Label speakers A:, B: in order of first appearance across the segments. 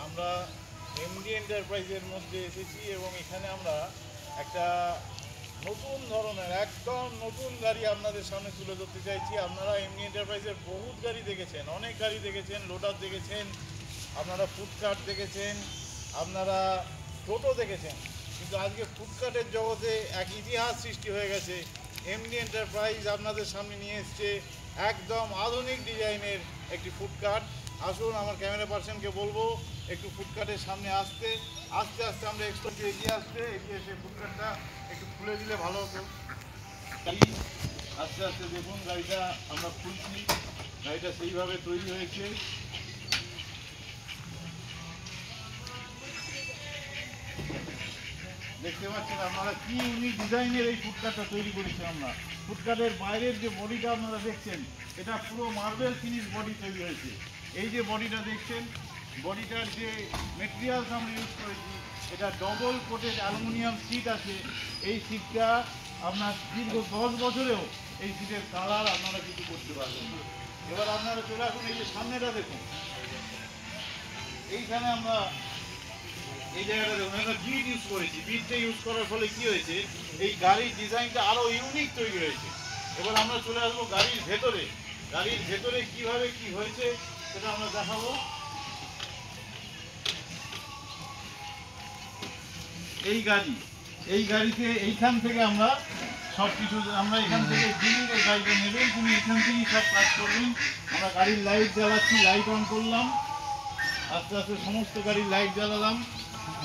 A: আমরা এমডি এন্টারপ্রাইজের মধ্যে এসেছি এবং এখানে আমরা একটা নতুন ধরনের একদম নতুন গাড়ি আপনাদের সামনে তুলে ধরতে চাইছি। আপনারা এমডি এন্টারপ্রাইজের বহুত গাড়ি দেখেছেন, অনেক গাড়ি দেখেছেন, লোডার দেখেছেন, আপনারা ফুডকার্ট দেখেছেন, আপনারা টোটো দেখেছেন, কিন্তু আজকে ফুডকার্টের জগতে এক ইতিহাস সৃষ্টি হয়ে গেছে। এমডি এন্টারপ্রাইজ আপনাদের সামনে নিয়ে এসছে একদম আধুনিক ডিজাইনের একটি ফুডকার্ট। আসুন, আমার ক্যামেরা পার্সনকে বলবো একটু ফুডকার্টের সামনে আসতে। আস্তে আস্তে আমরা এক্সপ্রেস এগিয়ে এসে ফুডকার্টটা একটু খুলে দিলে ভালো হতো। আস্তে আস্তে দেখুন গাড়িটা আমরা খুলছি, গাড়িটা সেইভাবে তৈরি হয়েছে। দেখতে পাচ্ছেন আপনারা কি ইউনিক ডিজাইনের এই ফুডকার্টটা তৈরি করেছি আমরা। ফুডকার্টের বাইরের যে বডিটা আপনারা দেখছেন, এটা পুরো মার্বেল ফিনিশ বডি তৈরি হয়েছে। এই যে বডিটা দেখছেন, বডিটার যে মেটেরিয়ালস আমরা ইউজ করেছি, এটা ডবল কোটেড অ্যালুমিনিয়াম সিট আছে। এই সিটটা আপনার দীর্ঘ 10 বছরেও এই সিটের কালার আপনারা কিছু করতে পারবেন। এবার আপনারা চলে আসুন, এই যে সামনেটা দেখুন, এইখানে আমরা এই জায়গাটা দেখুন, আমরা বিট ইউজ করেছি। বিটটা ইউজ করার ফলে কি হয়েছে, এই গাড়ির ডিজাইনটা আরো ইউনিক তৈরি হয়েছে। এবার আমরা চলে আসবো গাড়ির ভেতরে। গাড়ির ভেতরে কিভাবে কি হয়েছে সেটা আমরা দেখাবো। এই গাড়িতে এইখান থেকে আমরা সব কিছু, আমরা এখান থেকে যিনি গাড়িটা নেবেন তিনি এখান থেকেই সব কাজ করবেন। আমরা গাড়ির লাইট জ্বালাচ্ছি, লাইট অন করলাম, আস্তে আস্তে সমস্ত গাড়ির লাইট জ্বালালাম।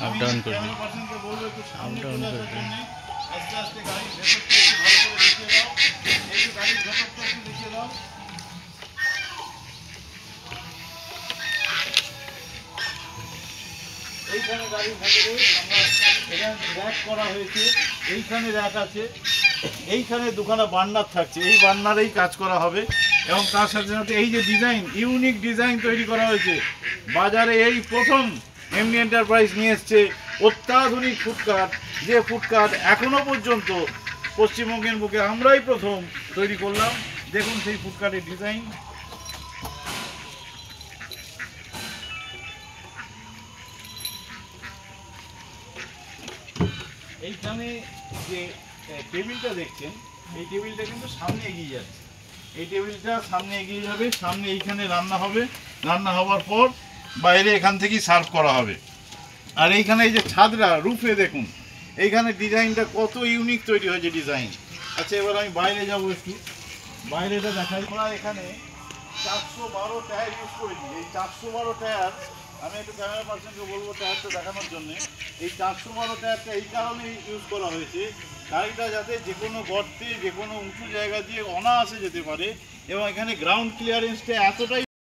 A: আমি ক্যামেরা পার্সনকে বলবো একটু সামনে চলে আসার জন্য। আস্তে আস্তে গাড়ির ভেতরটা একটু ভালো করে দেখিয়ে দাও। এই যে গাড়ির ভেতরটা একটু দেখিয়ে দাও। এইখানে গাড়ির ভেতরে আমরা এখানে র্যাক করা হয়েছে, এইখানে র্যাক আছে, এইখানে দুখানা বার্নার থাকছে, এই বার্নারেই কাজ করা হবে। এবং তার সাথে সাথে এই যে ডিজাইন, ইউনিক ডিজাইন তৈরি করা হয়েছে, বাজারে এই প্রথম এমডি এন্টারপ্রাইজ নিয়ে এসছে অত্যাধুনিক ফুডকার্ট। যে ফুডকার্ট এখনো পর্যন্ত পশ্চিমবঙ্গের বুকে আমরাই প্রথম তৈরি করলাম। দেখুন সেই ফুডকার্টের ডিজাইন। এইখানে যে টেবিলটা দেখছেন, এই টেবিলটা কিন্তু সামনে এগিয়ে যাচ্ছে। এই টেবিলটা সামনে এগিয়ে যাবে, সামনে এইখানে রান্না হবে, রান্না হওয়ার পর বাইরে এখান থেকেই সার্ভ করা হবে। আর এইখানে এই যে ছাদরা রুফে দেখুন, এইখানে ডিজাইনটা কত ইউনিক তৈরি হয়েছে ডিজাইন। আচ্ছা, এবার আমি বাইরে যাবো, একটু বাইরেটা দেখাই। আমরা এখানে 412 টায়ার ইউজ করেছি। এই 412 টায়ার, আমি একটু ক্যামেরা পার্সনকে বলবো টায়ারটা দেখানোর জন্য। এই 412 টায়ারটা এই কারণেই ইউজ করা হয়েছে, গাড়িটা যাতে যে কোনো গর্তে, যে কোনো উঁচু জায়গা দিয়ে অনায়াসে যেতে পারে। এবং এখানে গ্রাউন্ড ক্লিয়ারেন্সটা এতটাই